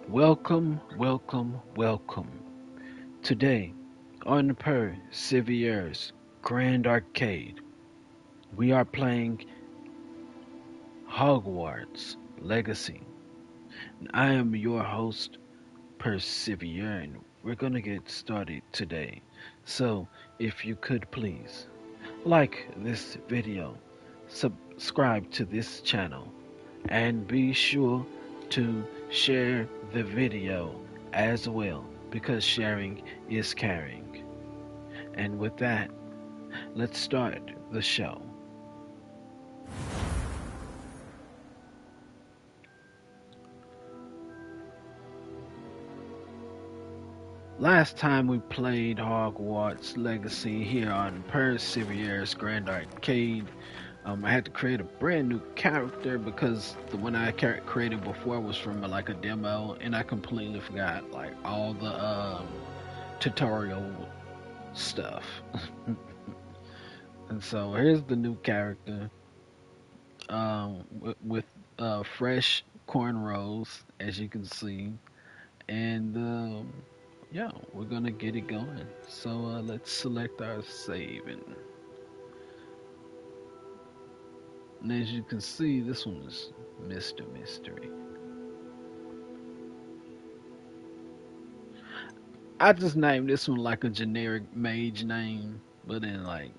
Welcome, welcome, welcome. Today on Persiviers's Grand Arcade, we are playing Hogwarts Legacy. I am your host, Persivier, and we're gonna get started today. So, if you could please like this video, subscribe to this channel, and be sure to share the video as well because sharing is caring. And with that, let's start the show. Last time we played Hogwarts Legacy here on Persiviers's Grand Arcade. I had to create a brand new character because the one I created before was from like a demo, and I completely forgot like all the tutorial stuff. And so here's the new character with fresh cornrows, as you can see, and yeah, we're gonna get it going. So let's select our save, and as you can see, this one is Mr. Mystery. I just named this one like a generic mage name, but then like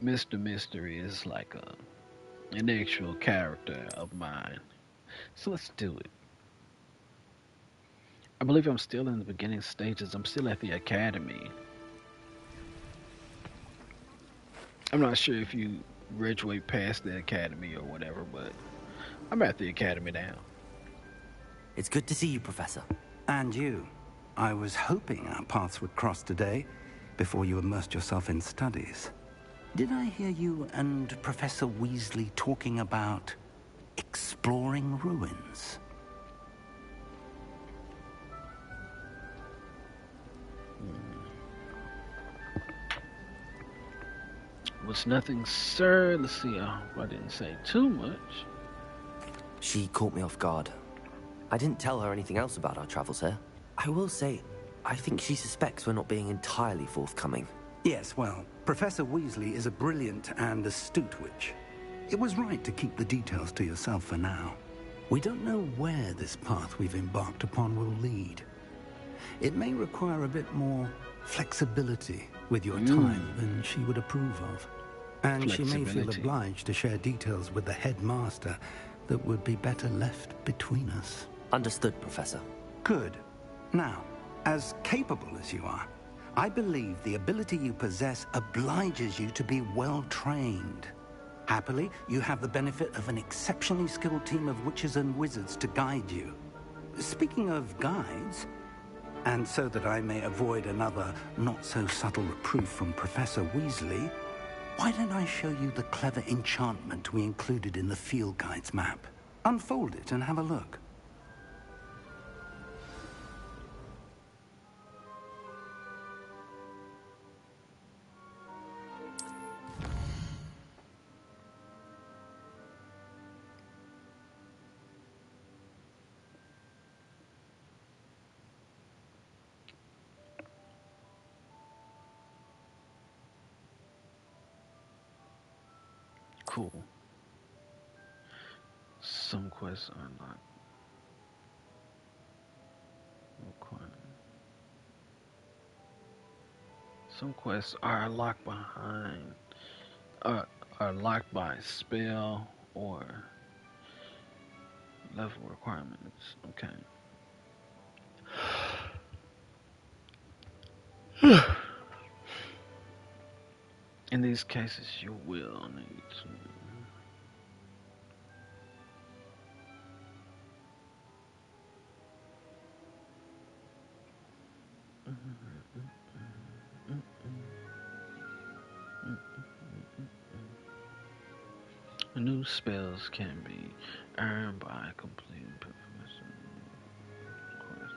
Mr. Mystery is like an actual character of mine. So let's do it. I believe I'm still in the beginning stages. I'm still at the academy. I'm not sure if you graduate past the academy or whatever, but I'm at the academy now. It's good to see you, Professor. And you. I was hoping our paths would cross today, before you immersed yourself in studies. Did I hear you and Professor Weasley talking about exploring ruins? Was nothing, sir. Let's see. I didn't say too much. She caught me off guard. I didn't tell her anything else about our travels here. I will say, I think she suspects we're not being entirely forthcoming. Yes, well, Professor Weasley is a brilliant and astute witch. It was right to keep the details to yourself for now. We don't know where this path we've embarked upon will lead. It may require a bit more flexibility with your time than she would approve of. And she may feel obliged to share details with the headmaster that would be better left between us. Understood, Professor. Good. Now, as capable as you are, I believe the ability you possess obliges you to be well trained. Happily, you have the benefit of an exceptionally skilled team of witches and wizards to guide you. Speaking of guides, and so that I may avoid another not-so-subtle reproof from Professor Weasley, why don't I show you the clever enchantment we included in the field guide's map? Unfold it and have a look. Cool. Some quests are not required. Some quests are locked behind, are locked by spell or level requirements. Okay. In these cases, you will need to. New spells can be earned by completing profession quest.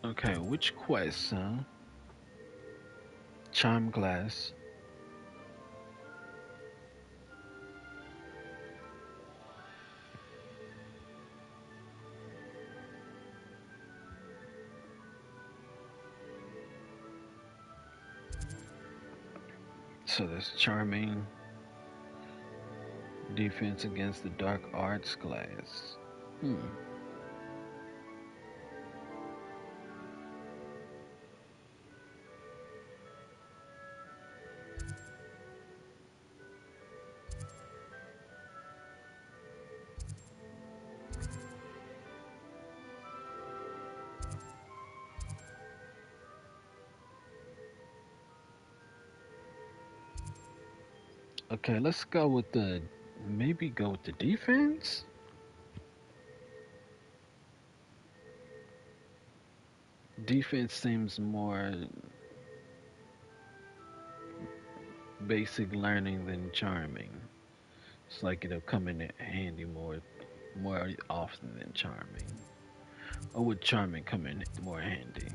Okay, which quest, huh? Charm class. So that's charming. Defense against the dark arts class. Hmm. Okay, let's go with the maybe go with the defense. Defense seems more basic learning than charming. It's like it'll come in handy more often than charming. Or would charming come in more handy?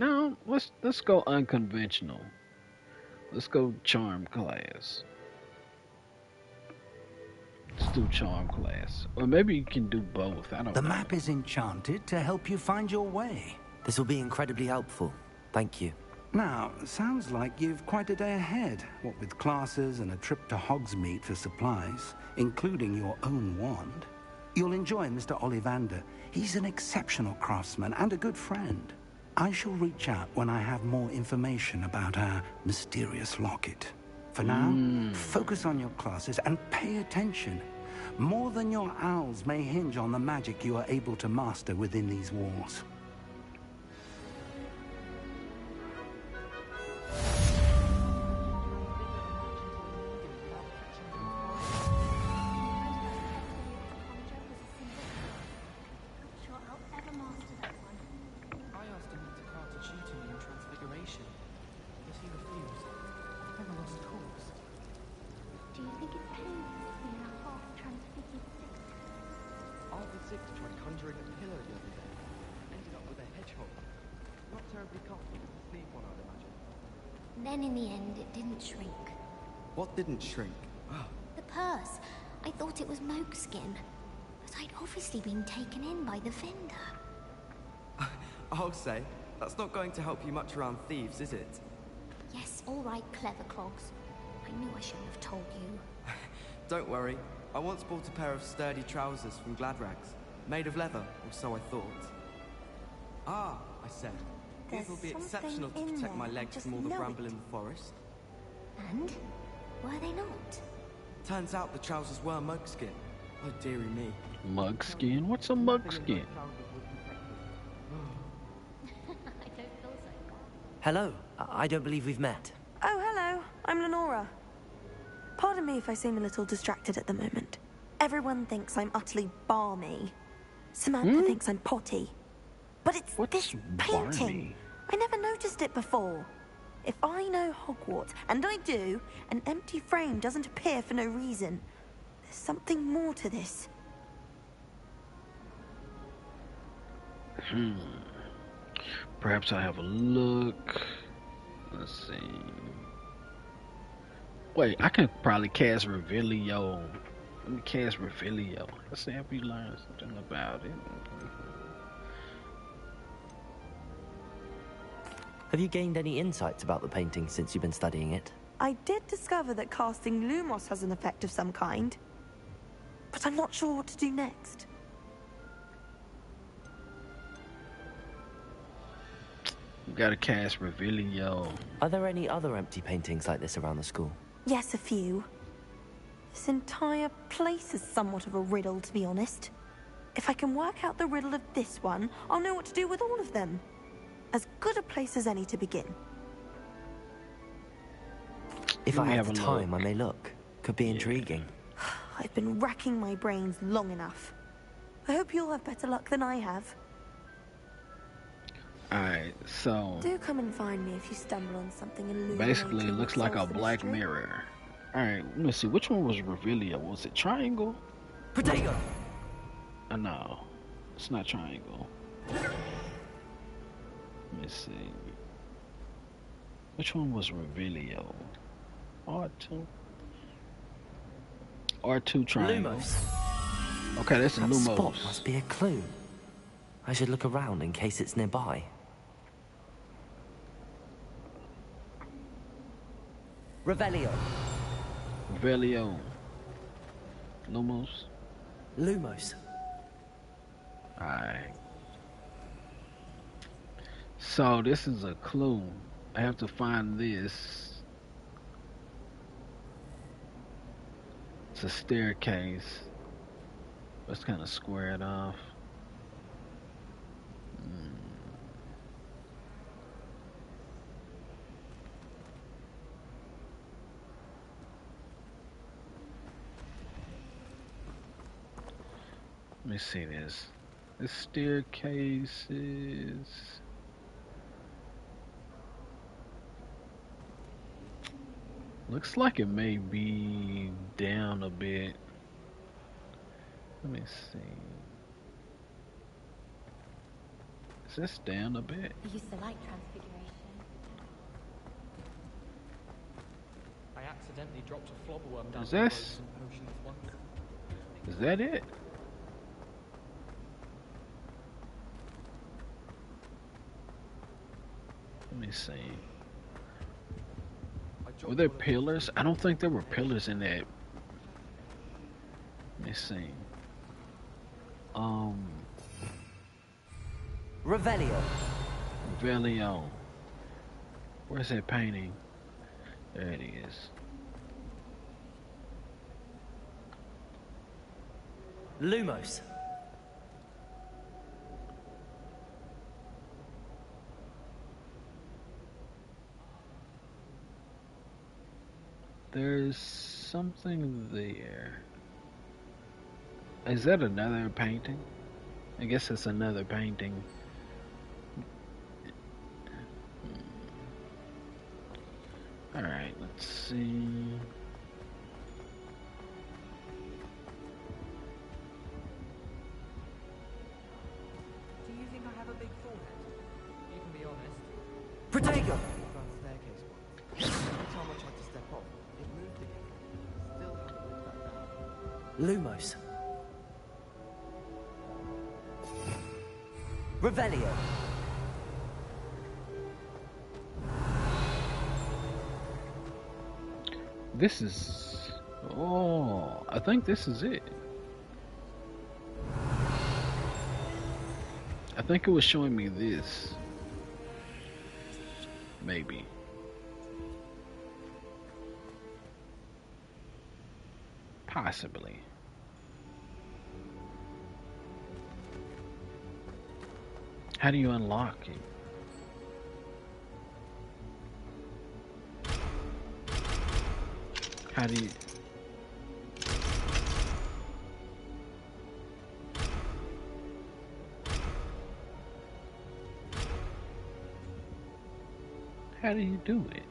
No, let's go unconventional. Let's go charm class. Let's do charm class. Or maybe you can do both. I don't The know. map is enchanted to help you find your way. This will be incredibly helpful. Thank you. Now, sounds like you've quite a day ahead, what with classes and a trip to Hogsmeade for supplies, including your own wand. You'll enjoy Mr. Ollivander. He's an exceptional craftsman and a good friend. I shall reach out when I have more information about our mysterious locket. For now, focus on your classes and pay attention. More than your owls may hinge on the magic you are able to master within these walls. Then in the end, it didn't shrink. What didn't shrink? The purse. I thought it was moke skin. But I'd obviously been taken in by the vendor. I'll say, that's not going to help you much around thieves, is it? Yes, all right, clever clogs. I knew I shouldn't have told you. Don't worry. I once bought a pair of sturdy trousers from Gladrags, made of leather, or so I thought. Ah, I said. These will be exceptional to protect my legs from all the bramble in the forest. And? Were they not? Turns out the trousers were mugskin. Oh, dearie me. Mugskin? What's a mugskin? I don't feel so. Hello. I don't believe we've met. Oh, hello. I'm Lenora. Pardon me if I seem a little distracted at the moment. Everyone thinks I'm utterly balmy. Samantha thinks I'm potty. But it's this painting. Barney? I never noticed it before. If I know Hogwarts, and I do, an empty frame doesn't appear for no reason. There's something more to this. Perhaps I have a look. Let's see. Wait, I can probably cast Revelio. Let me cast Revelio. Let's see if you learn something about it. Have you gained any insights about the painting since you've been studying it? I did discover that casting Lumos has an effect of some kind. But I'm not sure what to do next. You gotta cast Revelio. Are there any other empty paintings like this around the school? Yes, a few. This entire place is somewhat of a riddle, to be honest. If I can work out the riddle of this one, I'll know what to do with all of them. As good a place as any to begin. If Let I me have have the a time, look. I may look. Could be intriguing. I've been racking my brains long enough. I hope you'll have better luck than I have. Alright, so Do come and find me if you stumble on something illuminating. basically it looks that like a solves the black mystery. mirror. Alright, let me see. Which one was Revelio? Was it triangle? Protego! No. It's not triangle. Let me see. Which one was Revelio? R2? R2 triangle. Lumos. Okay, that's a That spot Lumos. must be a clue. I should look around in case it's nearby. Revelio. Revelio. Lumos. Lumos. Alright. So this is a clue. I have to find this. It's a staircase. Let's kind of square it off. Let me see this. The staircase is... Looks like it may be down a bit. Let me see. Is this down a bit? I used to like transfiguration. I accidentally dropped a flobberworm down Is the road this? in potions once. Is that it? Let me see. Were there pillars? I don't think there were pillars in that. Let me see. Revelio. Revelio. Where's that painting? There it is. Lumos. There's something there. Is that another painting? I guess it's another painting. Alright, let's see. Do you think I have a big forehead? You can be honest. Protego. Found the staircase once. Every time I tried to step off, it moved again. Still haven't moved back down. Lumos. Revelio. This is... Oh, I think this is it. I think it was showing me this. Maybe. Possibly. How do you unlock it? How do you... How do you do it?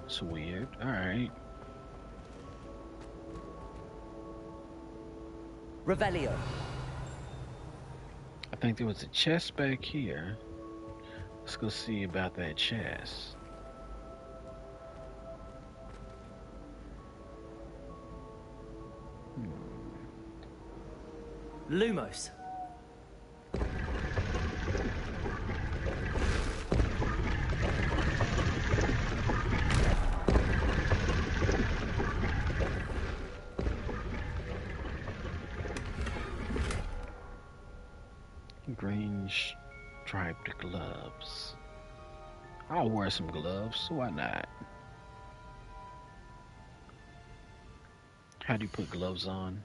It's weird. Alright. Revelio. I think there was a chest back here. Let's go see about that chest. Lumos. Green striped gloves. I'll wear some gloves. Why not? How do you put gloves on?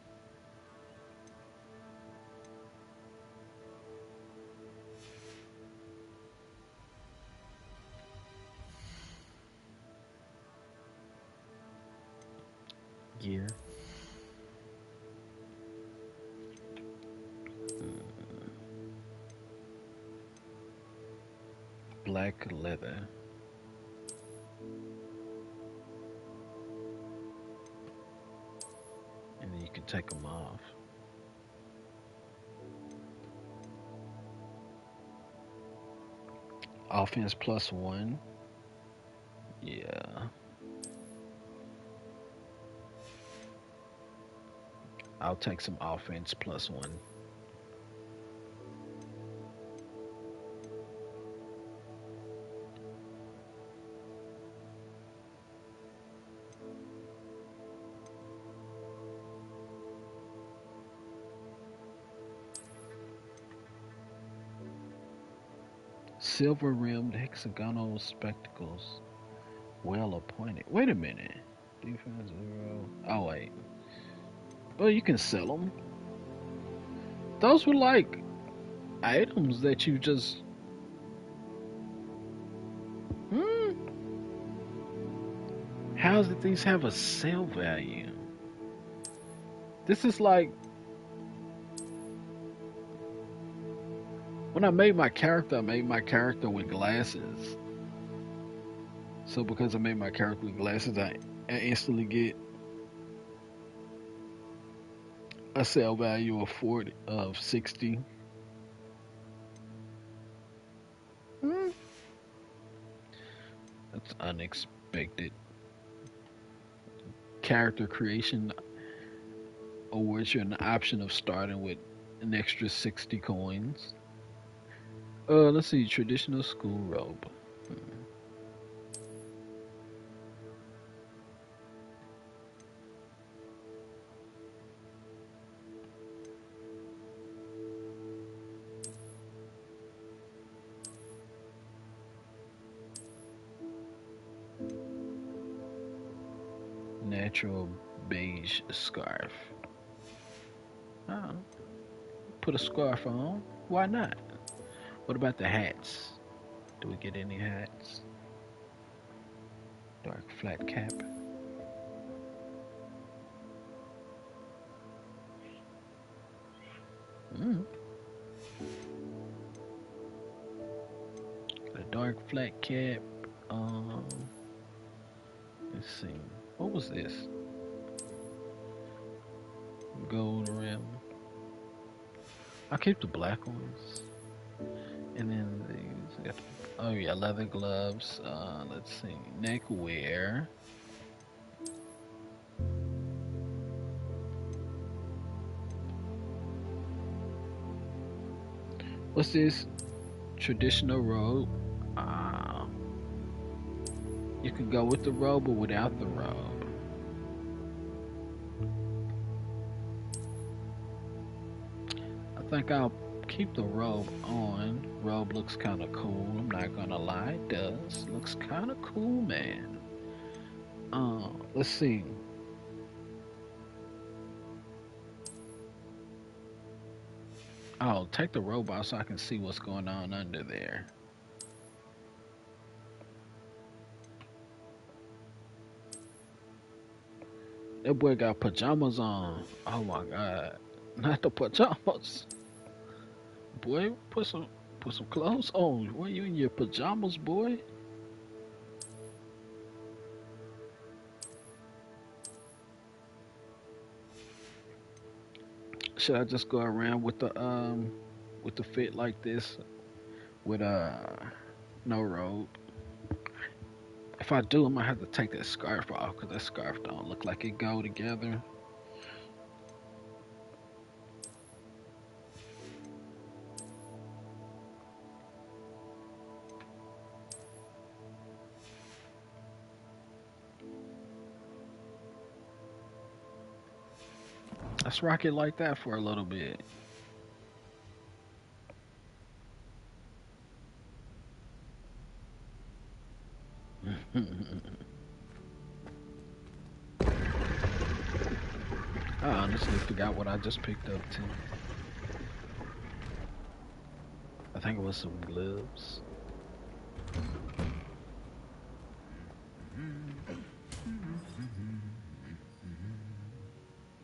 Gear. Black leather. can take them off. Offense +1. Yeah. I'll take some offense +1. Silver rimmed hexagonal spectacles. Well appointed. Wait a minute. Defense 0. Oh, wait. Well, you can sell them. Those were like items that you just. How did these have a sale value? This is like. When I made my character with glasses. So because I made my character with glasses, I instantly get a sale value of 60. That's unexpected. Character creation awards you an option of starting with an extra 60 coins. Let's see, traditional school robe. Natural beige scarf. Oh, put a scarf on. Why not? What about the hats? Do we get any hats? Dark flat cap. A dark flat cap. Let's see. What was this? Gold rim. I'll keep the black ones. And then these. Oh yeah, leather gloves. Let's see. Neckwear. What's this? Traditional robe. You can go with the robe or without the robe. I think I'll keep the robe on. Robe looks kind of cool. I'm not gonna lie, it does. Looks kind of cool, man. Let's see. Oh, take the robe out so I can see what's going on under there. That boy got pajamas on. Oh my god. Not the pajamas. Boy, put some clothes on. Why you in your pajamas, boy? Should I just go around with the fit like this with no robe? If I do, I might have to take that scarf off because that scarf don't look like it go together. Let's rock it like that for a little bit. I honestly forgot what I just picked up too. I think it was some gloves.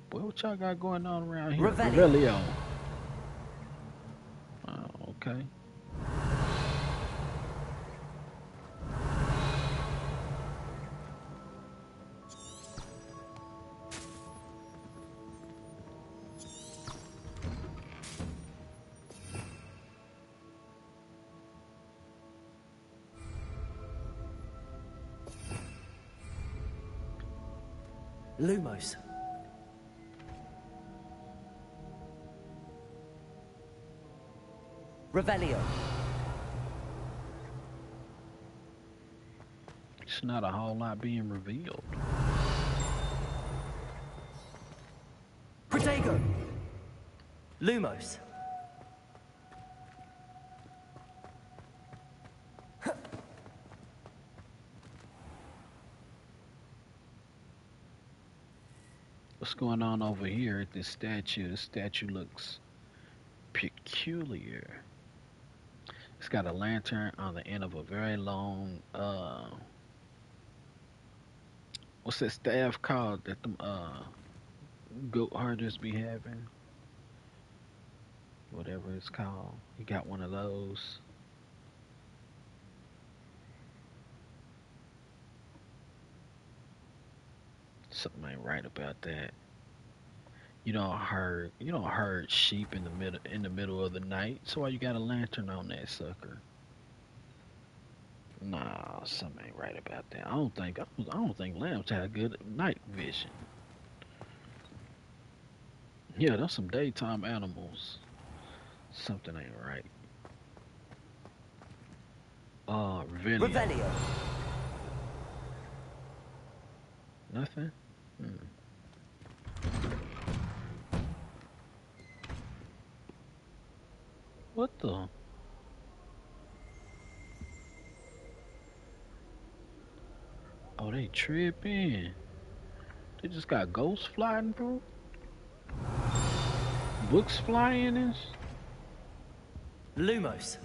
Boy, what y'all got going on around here? Revelio. Oh, okay. Lumos. Revelio. It's not a whole lot being revealed. Protego. Lumos. What's going on over here at this statue? This statue looks peculiar. It's got a lantern on the end of a very long, what's that staff called that them goat herders be having? Whatever it's called. He got one of those. Something ain't right about that. You don't herd sheep in the middle of the night. So why you got a lantern on that sucker? Nah, something ain't right about that. I don't think lambs have good night vision. Yeah, those some daytime animals. Something ain't right. Revelio. Revelio. Nothing? What the? Oh, they tripping. They just got ghosts flying through? Books flying and Lumos.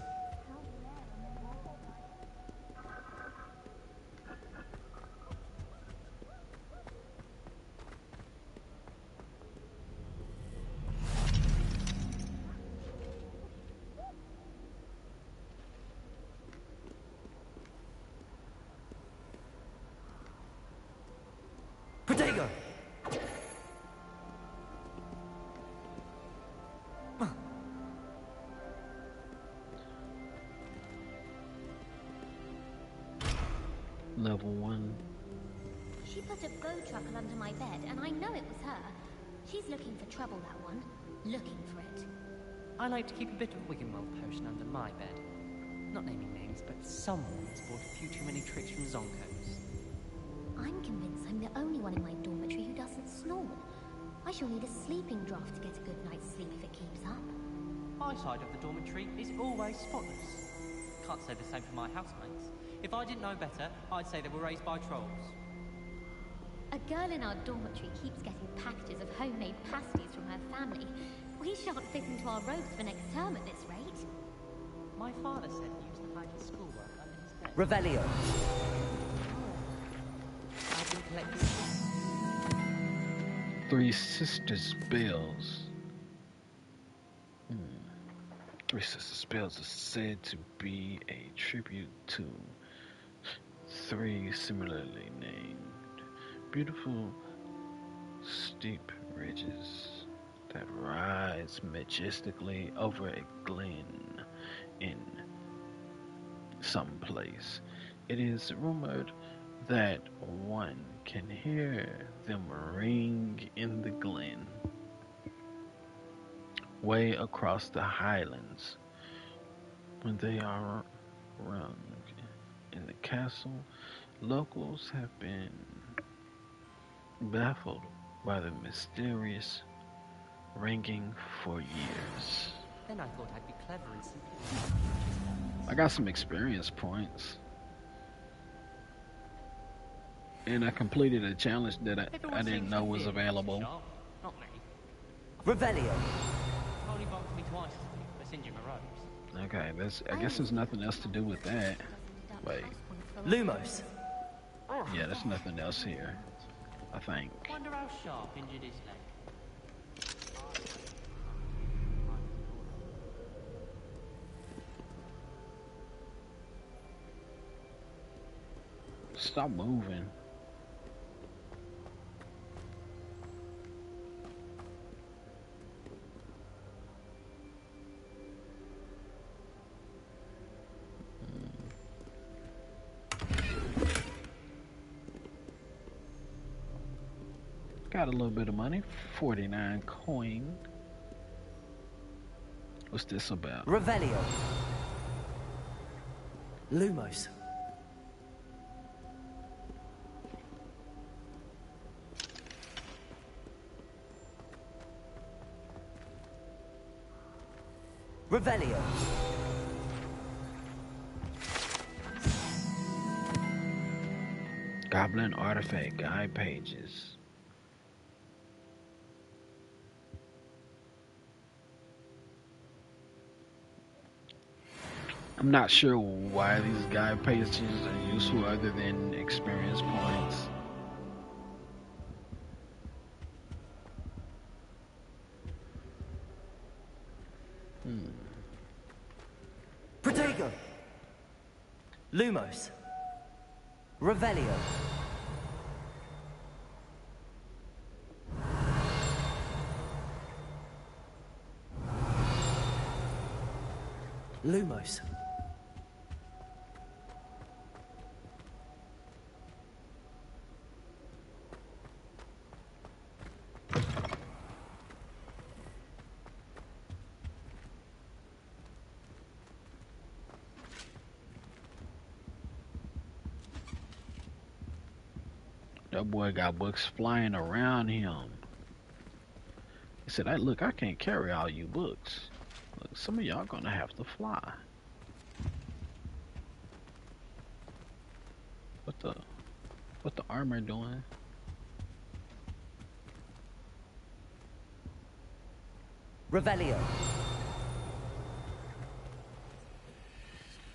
Protego. level 1. She put a bow truckle under my bed, and I know it was her. She's looking for trouble, that one. Looking for it. I like to keep a bit of Wiggenweld potion under my bed. Not naming names, but someone's bought a few too many tricks from Zonkos. I'm convinced I'm the only one in my dormitory who doesn't snore. I shall need a sleeping draught to get a good night's sleep if it keeps up. My side of the dormitory is always spotless. Can't say the same for my housemates. If I didn't know better, I'd say they were raised by trolls. A girl in our dormitory keeps getting packages of homemade pasties from her family. We shan't fit into our robes for next term at this rate. My father said he used to hide his schoolwork under his bed. Revelio. I've been collecting. Three Sisters Bells. Three Sisters Bells is said to be a tribute to three similarly named beautiful steep ridges that rise majestically over a glen in some place. It is rumored that one can hear them ring in the glen way across the highlands when they are rung in the castle. Locals have been baffled by the mysterious ringing for years. Then I thought I'd be clever and simply. I got some experience points. And I completed a challenge that I didn't know was available. Not me. Revelio. Only bumped me twice, but send you my robes. Okay, I guess there's nothing else to do with that. Wait. Lumos. Yeah, there's nothing else here, I think. Wonder how sharp injured his leg. Stop moving. got a little bit of money. 49 coin. What's this about? Revelio. Lumos. Revelio. Goblin artifact guide pages. I'm not sure why these guide pages are useful other than experience points. Protego. Lumos. Revelio. Lumos. That boy got books flying around him. He said, "Hey, look, I can't carry all you books. Look, some of y'all gonna have to fly." What the armor doing? Revelio.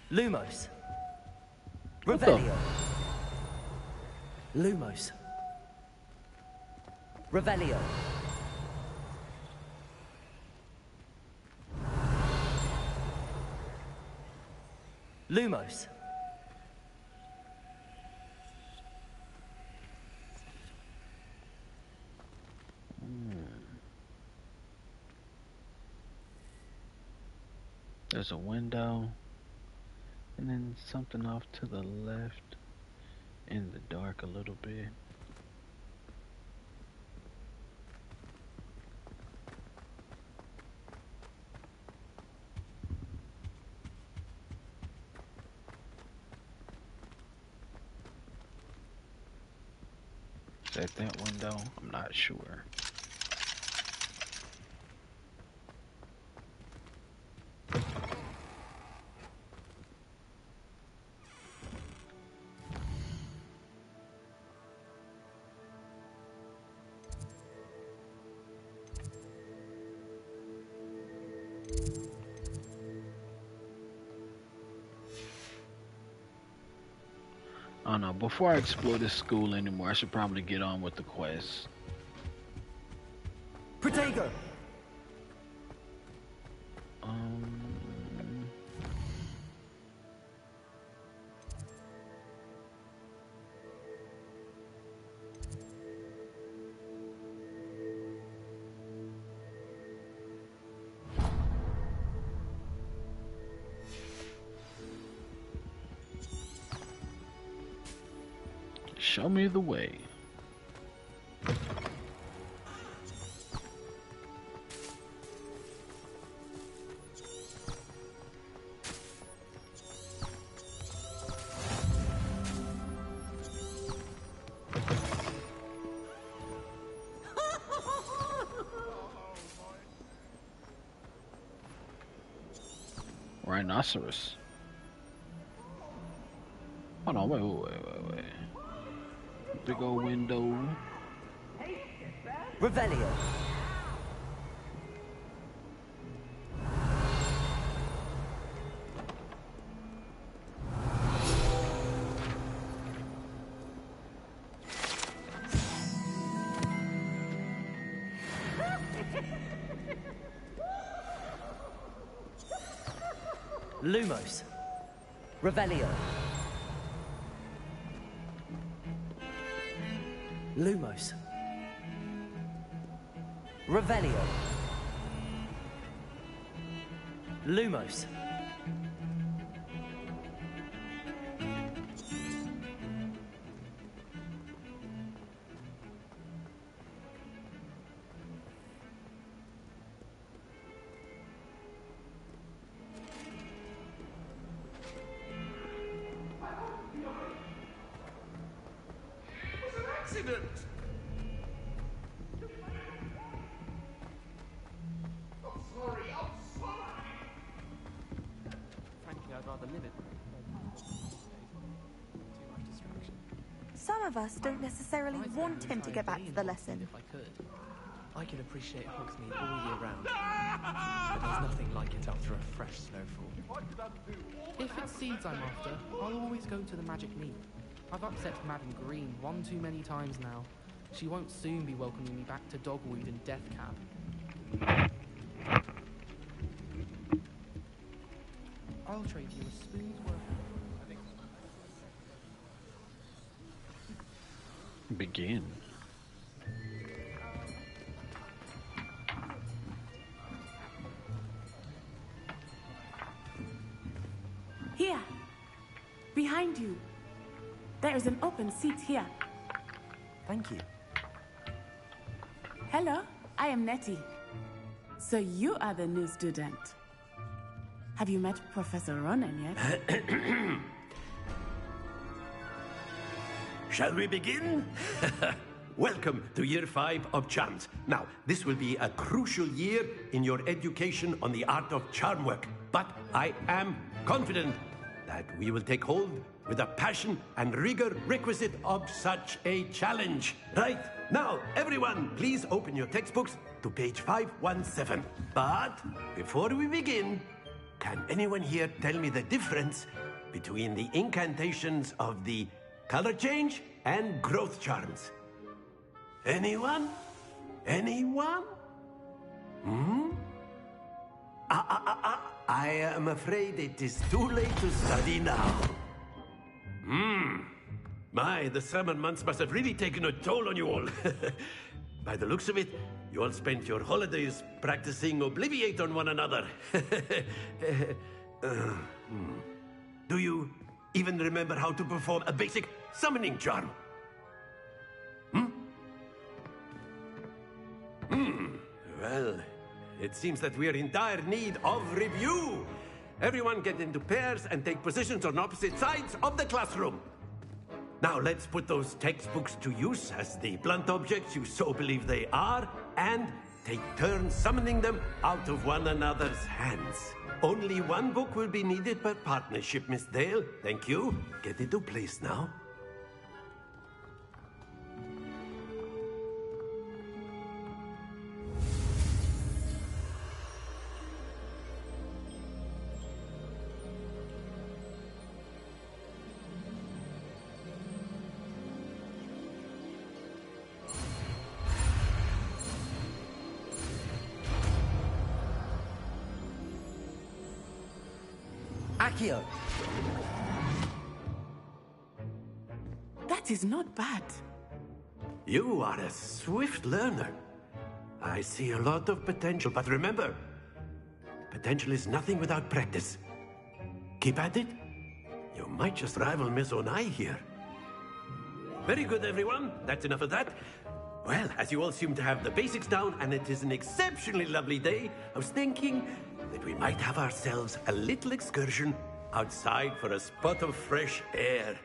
Lumos. What the- Revelio. Lumos. Revelio. Lumos. There's a window, and then something off to the left in the dark a little bit. Is that window? I'm not sure. I don't know. Before I explore this school anymore, I should probably get on with the quest. Protego. Show me the way. Rhinoceros. Hold on, wait. Big old window. Revelio. Lumos. Revelio. Lumos. Revelio. Lumos. accident! I'm sorry. Frankly, I'd rather live it. Too much distraction. Some of us don't necessarily want him to get back to the lesson. If I could. I can appreciate Hogsmeade all year round. But there's nothing like it after a fresh snowfall. If it's seeds I'm after, I'll always go to the Magic Mead. I've upset Madam Green one too many times now. She won't soon be welcoming me back to Dogweed and Deathcap. I'll trade you a smooth work. Begin. Here, behind you. There is an open seat here. Thank you. Hello, I am Nettie. So you are the new student. Have you met Professor Ronan yet? Shall we begin? Welcome to Year 5 of Charms. Now, this will be a crucial year in your education on the art of charm work. But I am confident that we will take hold with the passion and rigor requisite of such a challenge. Right, now, everyone, please open your textbooks to page 517. But before we begin, can anyone here tell me the difference between the incantations of the color change and growth charms? Anyone? Anyone? I am afraid it is too late to study now. My, the summer months must have really taken a toll on you all. By the looks of it, you all spent your holidays practicing Obliviate on one another. Do you even remember how to perform a basic summoning charm? Well, it seems that we are in dire need of review. Everyone get into pairs and take positions on opposite sides of the classroom. Now let's put those textbooks to use as the blunt objects you so believe they are, and take turns summoning them out of one another's hands. Only one book will be needed per partnership, Miss Dale. Thank you. Get into place now. Accio! That is not bad. You are a swift learner. I see a lot of potential, but remember, potential is nothing without practice. Keep at it. You might just rival Miss Onai here. Very good, everyone. That's enough of that. Well, as you all seem to have the basics down, and it is an exceptionally lovely day, I was thinking that we might have ourselves a little excursion outside for a spot of fresh air.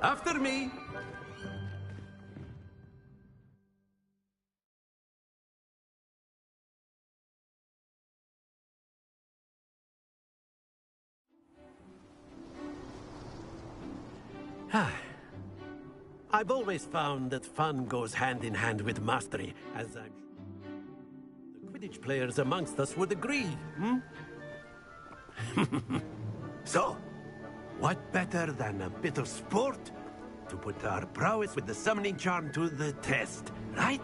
After me. I've always found that fun goes hand in hand with mastery, as I'm sure the Quidditch players amongst us would agree, So, what better than a bit of sport to put our prowess with the summoning charm to the test, right?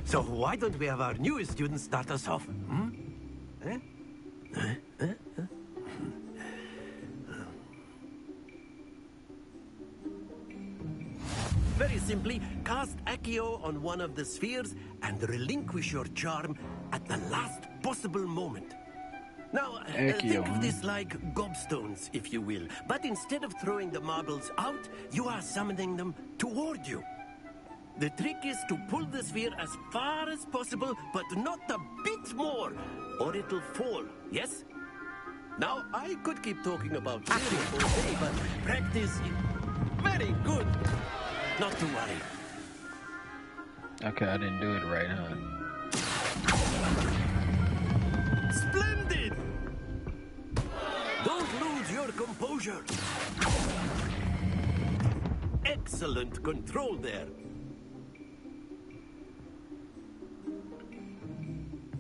So why don't we have our newest student start us off? Very simply, cast Accio on one of the spheres and relinquish your charm at the last possible moment. Now, think of this like gobstones, if you will. But instead of throwing the marbles out, you are summoning them toward you. The trick is to pull the sphere as far as possible, but not a bit more, or it'll fall, yes? Now, I could keep talking about theory all day, but practice... Very good. Not to worry. Okay, I didn't do it right, huh? Splendid! Don't lose your composure. Excellent control there.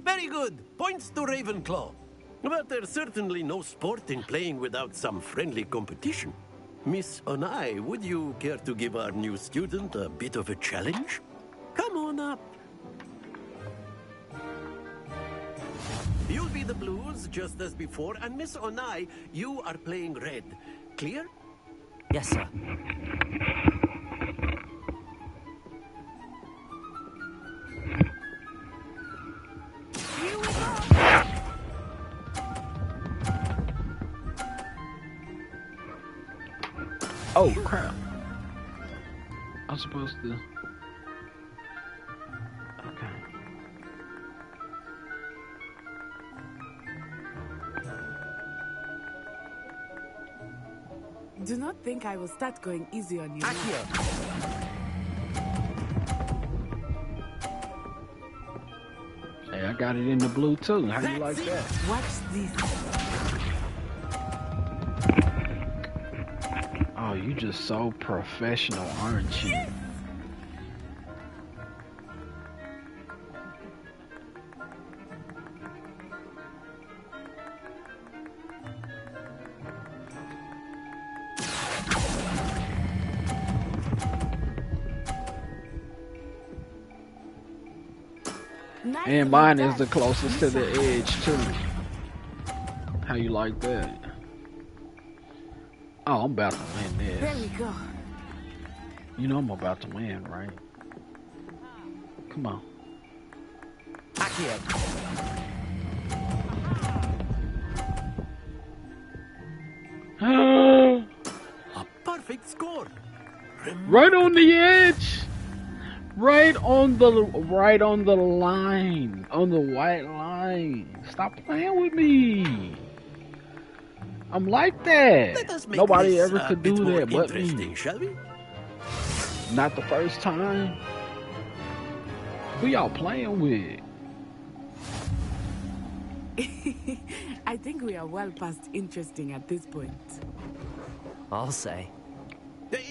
Very good. Points to Ravenclaw. But there's certainly no sport in playing without some friendly competition. Miss Onai, would you care to give our new student a bit of a challenge? Come on up. You'll be the blues just as before, and Miss Onai, you are playing red. Clear? Yes, sir. Oh, crap. I'm supposed to... Okay. Do not think I will start going easy on you now. Hey, I got it in the blue too. How you like that? Watch this. Oh, you just so professional, aren't you? Nice And mine is the closest to the edge too. How you like that? Oh, I'm about to win this. There we go. You know I'm about to win, right? Come on. A perfect score. Right on the edge. Right on the line. On the white line. Stop playing with me. I'm like that. Nobody ever could do that but me. Shall we? Not the first time. Who y'all playing with? I think we are well past interesting at this point. I'll say.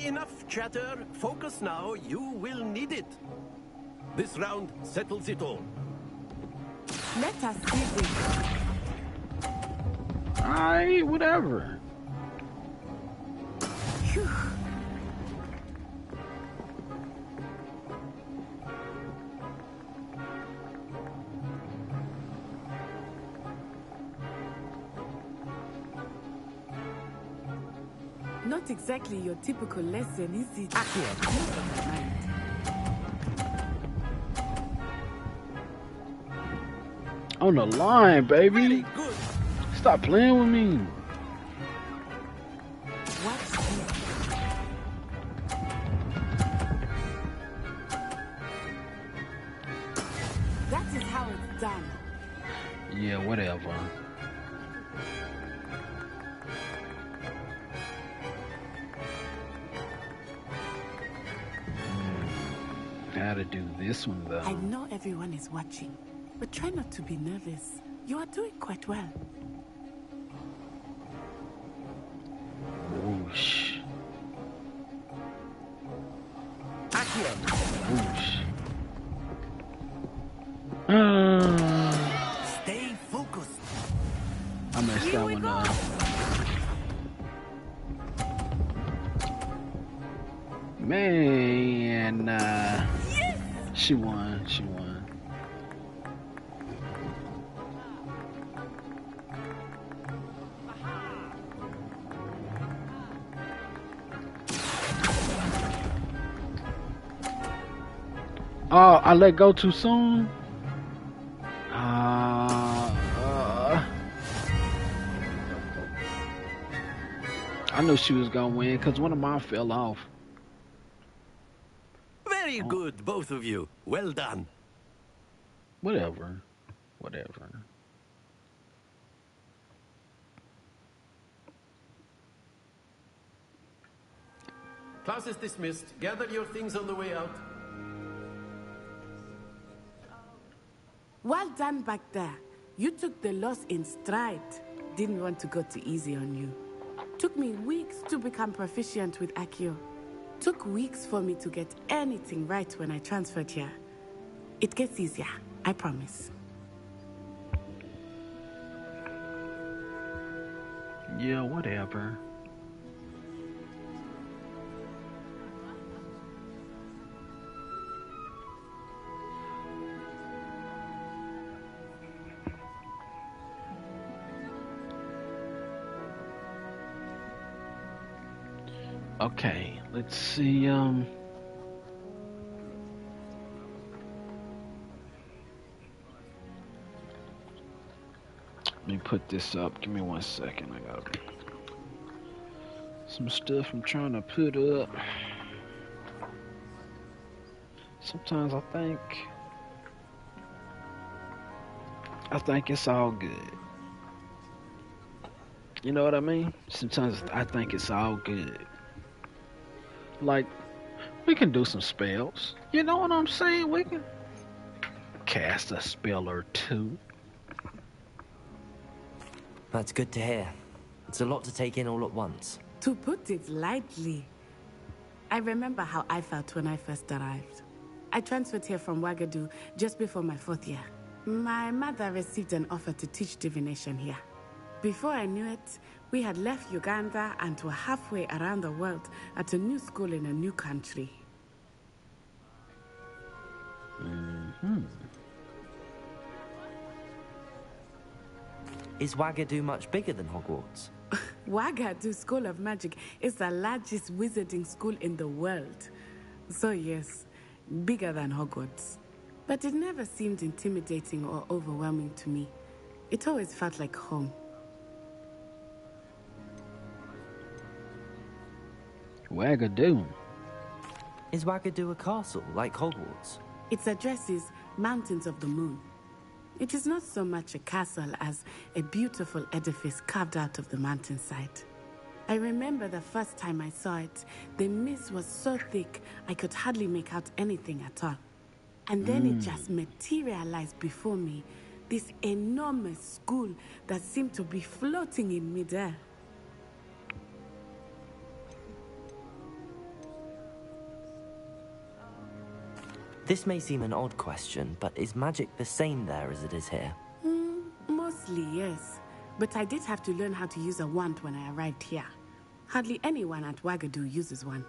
Enough chatter. Focus now. You will need it. This round settles it all. Let us see this. Alright, whatever. Phew. Not exactly your typical lesson, is it? On the line, baby. Stop playing with me. Watch this. That is how it's done. Yeah, whatever. How to do this one though? I know everyone is watching, but try not to be nervous. You are doing quite well. Whoosh. Whoosh. Stay focused. I messed that one up. Man, yes! She won. She won. Oh, I let go too soon. I knew she was gonna win because one of mine fell off. Very Very good, both of you. Well done. Whatever. Whatever. Class is dismissed. Gather your things on the way out. Well done back there. You took the loss in stride. Didn't want to go too easy on you. Took me weeks to become proficient with Accio. Took weeks for me to get anything right when I transferred here. It gets easier, I promise. Yeah, whatever. Okay, let's see, let me put this up. Give me 1 second. I got some stuff I'm trying to put up. Sometimes I think it's all good. You know what I mean? Sometimes I think it's all good. Like, we can do some spells. You know what I'm saying? We can cast a spell or two. That's good to hear. It's a lot to take in all at once. To put it lightly, I remember how I felt when I first arrived. I transferred here from Wagadu just before my 4th year. My mother received an offer to teach divination here. Before I knew it, we had left Uganda and were halfway around the world at a new school in a new country. Is Wagadu much bigger than Hogwarts? Wagadu School of Magic is the largest wizarding school in the world. So yes, bigger than Hogwarts. But it never seemed intimidating or overwhelming to me. It always felt like home. Wagadu. Is Wagadu a castle, like Hogwarts? Its address is Mountains of the Moon. It is not so much a castle as a beautiful edifice carved out of the mountainside. I remember the first time I saw it, the mist was so thick I could hardly make out anything at all. And then it just materialized before me, this enormous school that seemed to be floating in midair. This may seem an odd question, but is magic the same there as it is here? Mostly, yes. But I did have to learn how to use a wand when I arrived here. Hardly anyone at Wagadu uses one.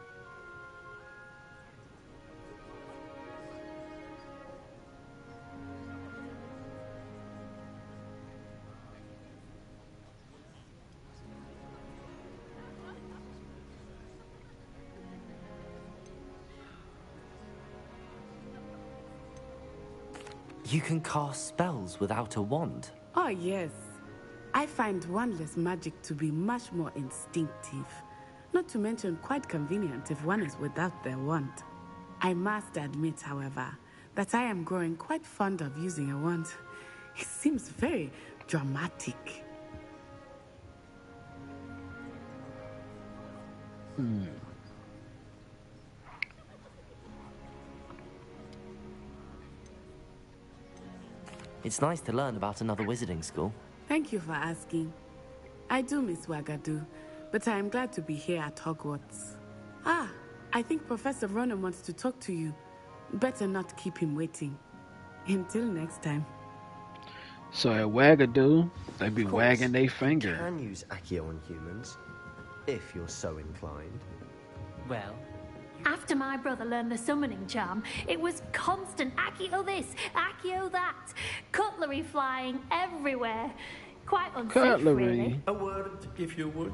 You can cast spells without a wand? Oh, yes. I find wandless magic to be much more instinctive. Not to mention quite convenient if one is without their wand. I must admit, however, that I am growing quite fond of using a wand. It seems very dramatic. It's nice to learn about another wizarding school. Thank you for asking. I do miss Wagadu, but I am glad to be here at Hogwarts. Ah, I think Professor Ronan wants to talk to you. Better not keep him waiting. Until next time. So at Wagadu, they be wagging their finger. You can use Accio on humans, if you're so inclined. Well, After my brother learned the summoning charm, it was constant Accio this, Accio that, cutlery flying everywhere. Quite unsafe, Cutlery. really. A word, if you would.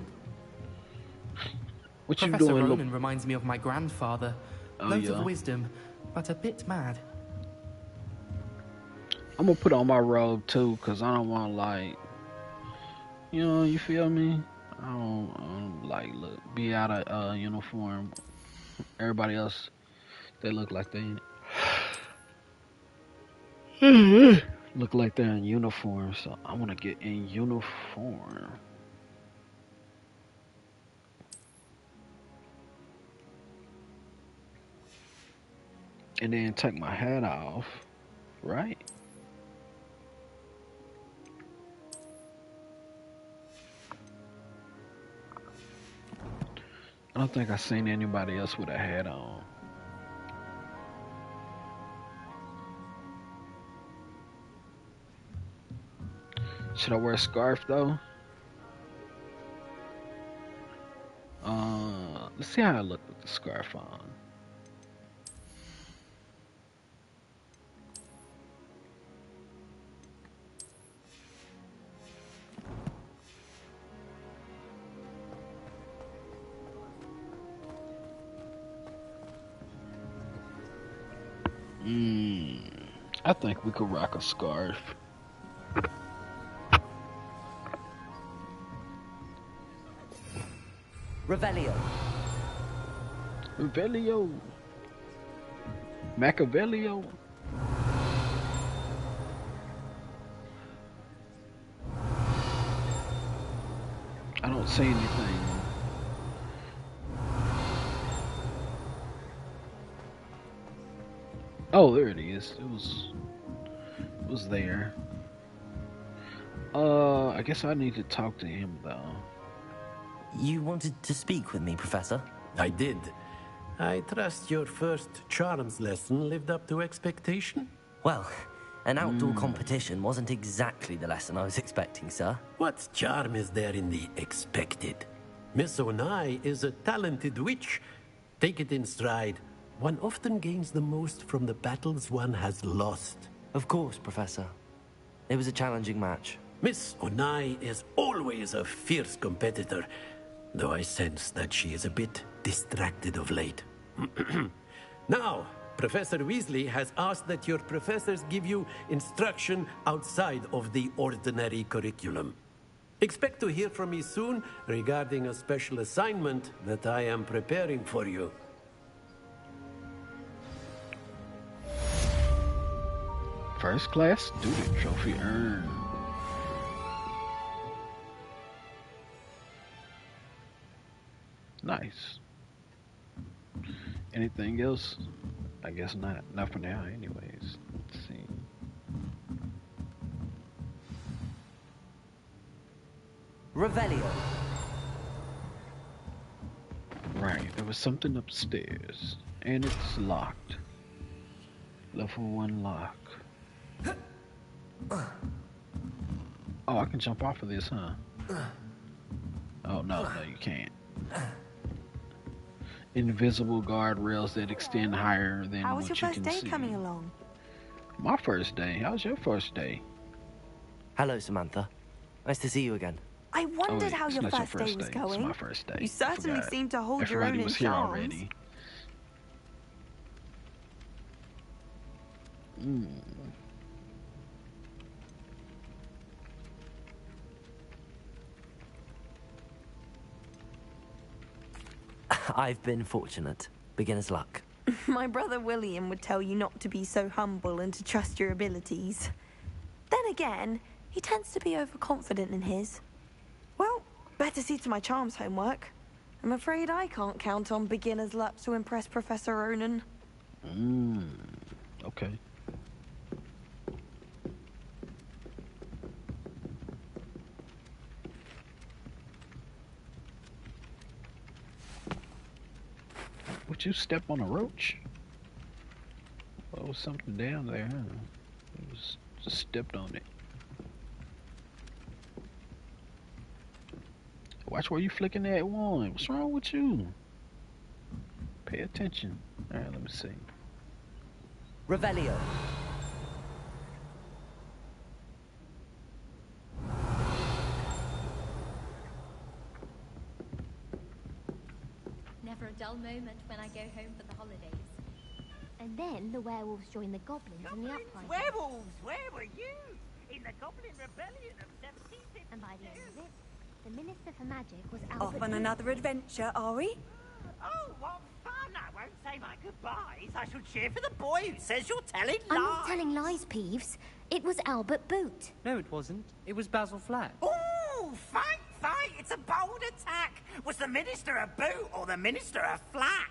What you Professor doing, Ronan reminds me of my grandfather. Oh, Loads yeah? of wisdom, but a bit mad. I'm gonna put on my robe too, cause I don't want like, you know, you feel me? I don't like look be out of uniform. Everybody else They look like they look like they're in uniform, so I want to get in uniform. And then take my hat off, right? I don't think I've seen anybody else with a hat on. Should I wear a scarf though? Let's see how I look with the scarf on. I think we could rock a scarf. Revelio. Revelio. Machiavelio. I don't see anything. Oh, there it is. It was there. I guess I need to talk to him though. You wanted to speak with me, Professor? I did. I trust your first charms lesson lived up to expectation? Well, an outdoor competition wasn't exactly the lesson I was expecting, sir. What charm is there in the expected? Miss Onai is a talented witch. Take it in stride. One often gains the most from the battles one has lost. Of course, Professor. It was a challenging match. Miss Onai is always a fierce competitor, though I sense that she is a bit distracted of late. Now, Professor Weasley has asked that your professors give you instruction outside of the ordinary curriculum. Expect to hear from me soon regarding a special assignment that I am preparing for you. First class student trophy earned. Nice. Anything else? I guess not. Not for now, anyways. Let's see. Revelio. Right, there was something upstairs, and it's locked. Level 1 lock. Oh, I can jump off of this, huh? Oh, no, you can't. Invisible guardrails that extend higher than How was what your you can first see. day coming along? My first day? How was your first day? Hello, Samantha. Nice to see you again. I wondered how it's your not first day was going. It's my first day. You certainly seem to hold your Everybody own was in here charms. already. I've been fortunate. Beginner's luck. My brother William would tell you not to be so humble and to trust your abilities. Then again, he tends to be overconfident in his. Well, better see to my charms homework. I'm afraid I can't count on beginner's luck to impress Professor Ronan. Okay. Would you step on a roach? Oh, was something down there, huh? It was just stepped on it. Watch where you flicking that one. What's wrong with you? Pay attention. Alright, let me see. Revelio. Never a dull moment when I go home for the holidays. And then the werewolves join the goblins in the uprising. Werewolves! Where were you? In the Goblin Rebellion of 1752. And by the end of it, the Minister for Magic was Off on another adventure, are we? Oh, what fun! I won't say my goodbyes. lies, I shall cheer for the boy who says you're telling lies. I'm not telling lies, Peeves. It was Albert Boot. No, it wasn't. It was Basil Flack. Ooh, fight, fight! It's a bold attack. Was the Minister a boot or the Minister a flack?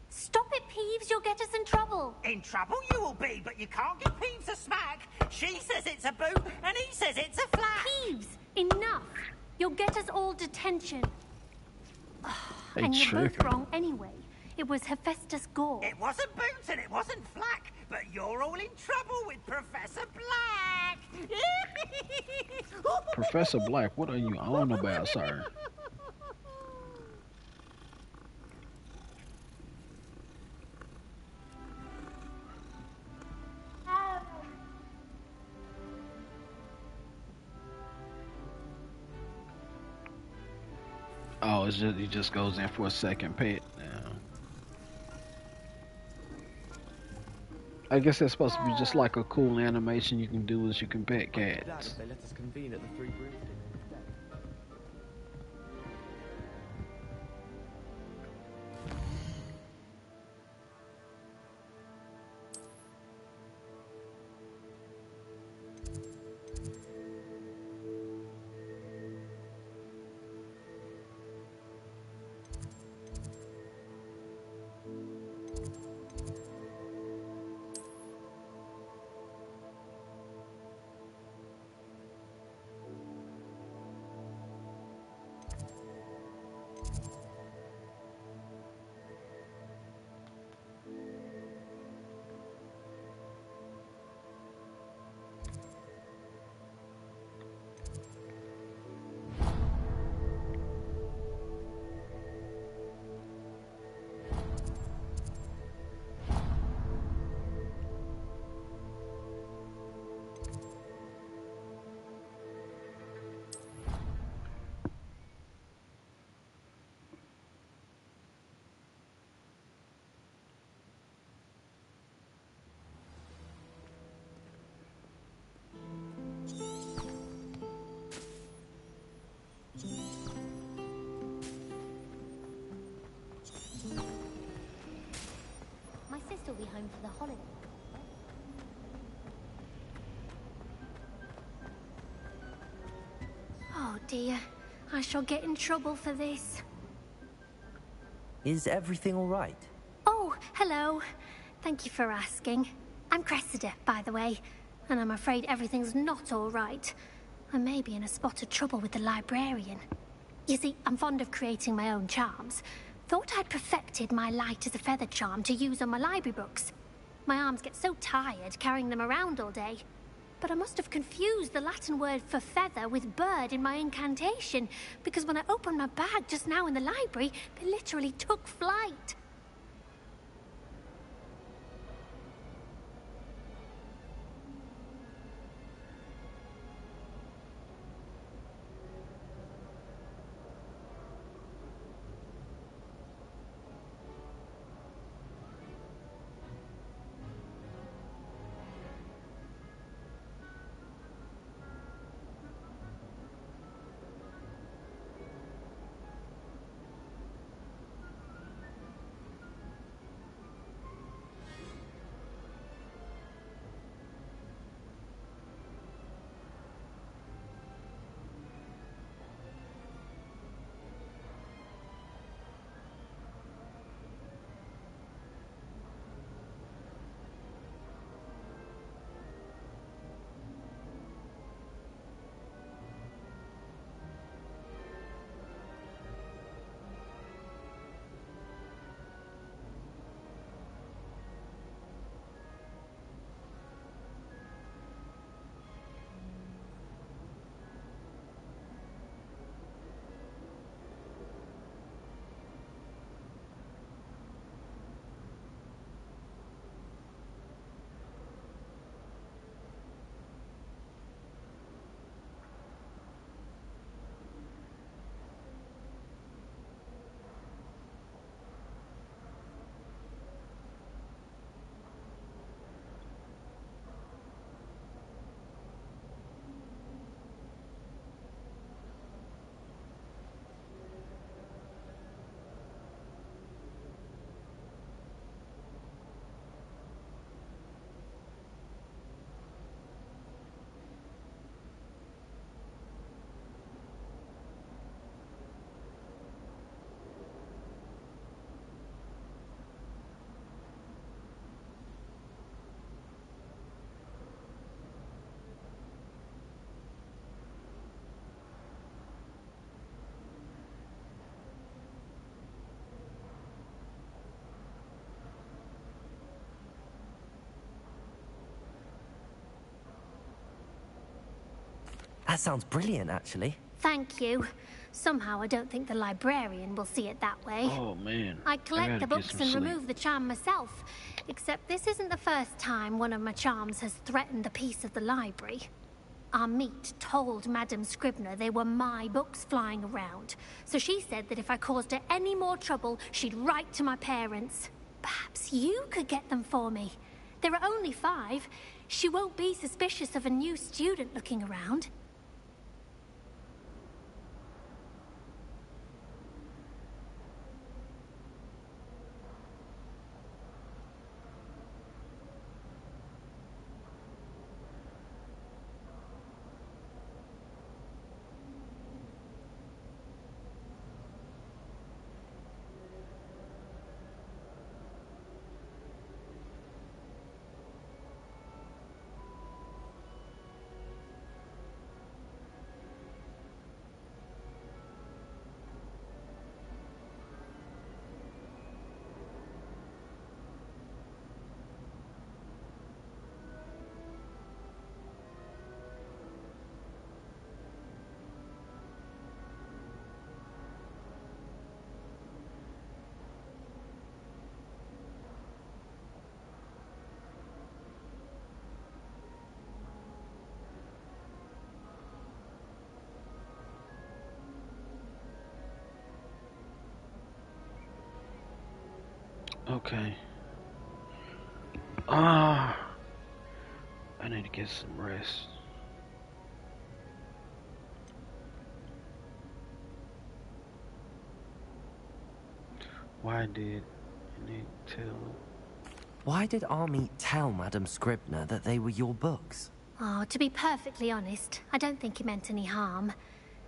Stop it, Peeves. You'll get us in trouble. In trouble you will be, but you can't give Peeves a smack. She says it's a boot, and he says it's a flack. Peeves, enough. You'll get us all detention. And you're both wrong anyway. It was Hephaestus Gore. It wasn't boot and it wasn't flack, but you're all in trouble with Professor Black. Professor Black, what are you on about, sir? Oh, it's just he just goes in for a second pet now. I guess that's supposed to be just like a cool animation you can do is you can pet cats. If they let us convene at the Three Broomsticks. My sister will be home for the holiday. Oh dear, I shall get in trouble for this. Is everything all right? Oh, hello. Thank you for asking. I'm Cressida, by the way, and I'm afraid everything's not all right. I may be in a spot of trouble with the librarian. You see, I'm fond of creating my own charms. Thought I'd perfected my light as a feather charm to use on my library books. My arms get so tired carrying them around all day. But I must have confused the Latin word for feather with bird in my incantation, because when I opened my bag just now in the library, they literally took flight. That sounds brilliant, actually. Thank you. Somehow I don't think the librarian will see it that way. Oh man, I collect gotta the get books some and sleep. remove the charm myself. Except this isn't the first time one of my charms has threatened the peace of the library. Our meet told Madame Scribner they were my books flying around. So she said that if I caused her any more trouble, she'd write to my parents. Perhaps you could get them for me. There are only 5. She won't be suspicious of a new student looking around. Okay. I need to get some rest. Why did Nick tell? Why did Army tell Madame Scribner that they were your books? Oh, to be perfectly honest, I don't think he meant any harm.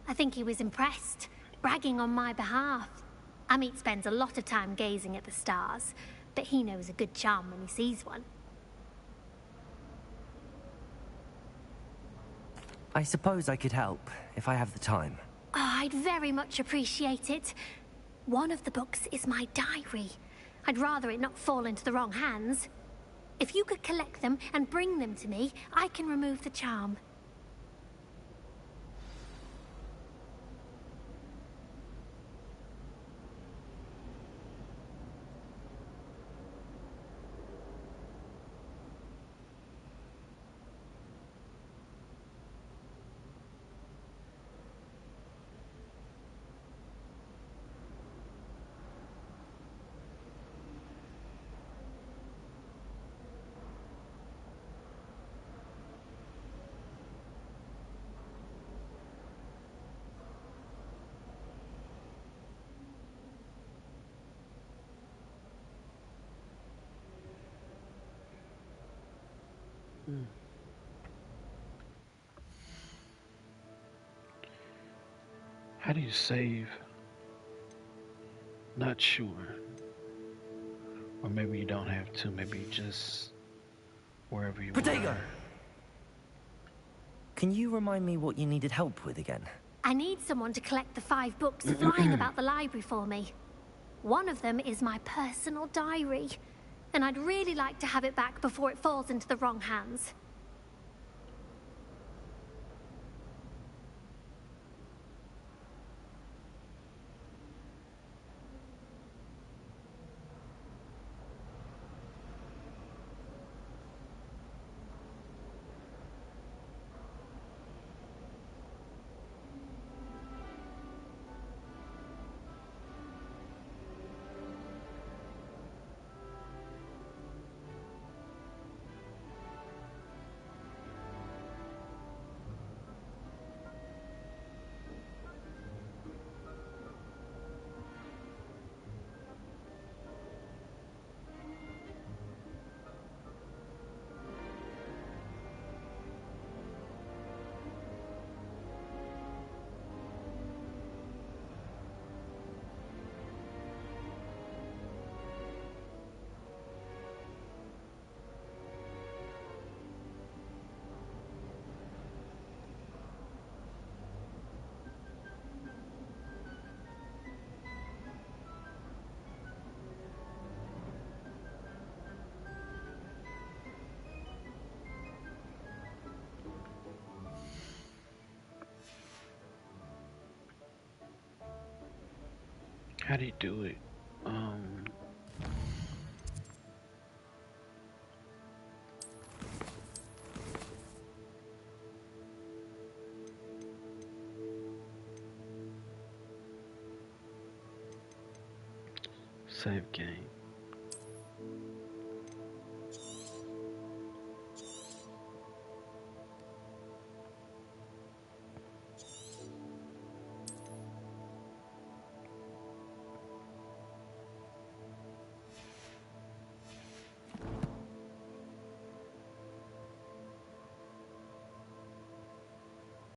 I think he was impressed, bragging on my behalf. Amit spends a lot of time gazing at the stars, but he knows a good charm when he sees one. I suppose I could help, if I have the time. Oh, I'd very much appreciate it. One of the books is my diary. I'd rather it not fall into the wrong hands. If you could collect them and bring them to me, I can remove the charm. How do you save? Not sure. Or maybe you don't have to. Maybe you just wherever you Protego! are. Can you remind me what you needed help with again? I need someone to collect the 5 books flying about the library for me. One of them is my personal diary, and I'd really like to have it back before it falls into the wrong hands. How'd he do it? Save game.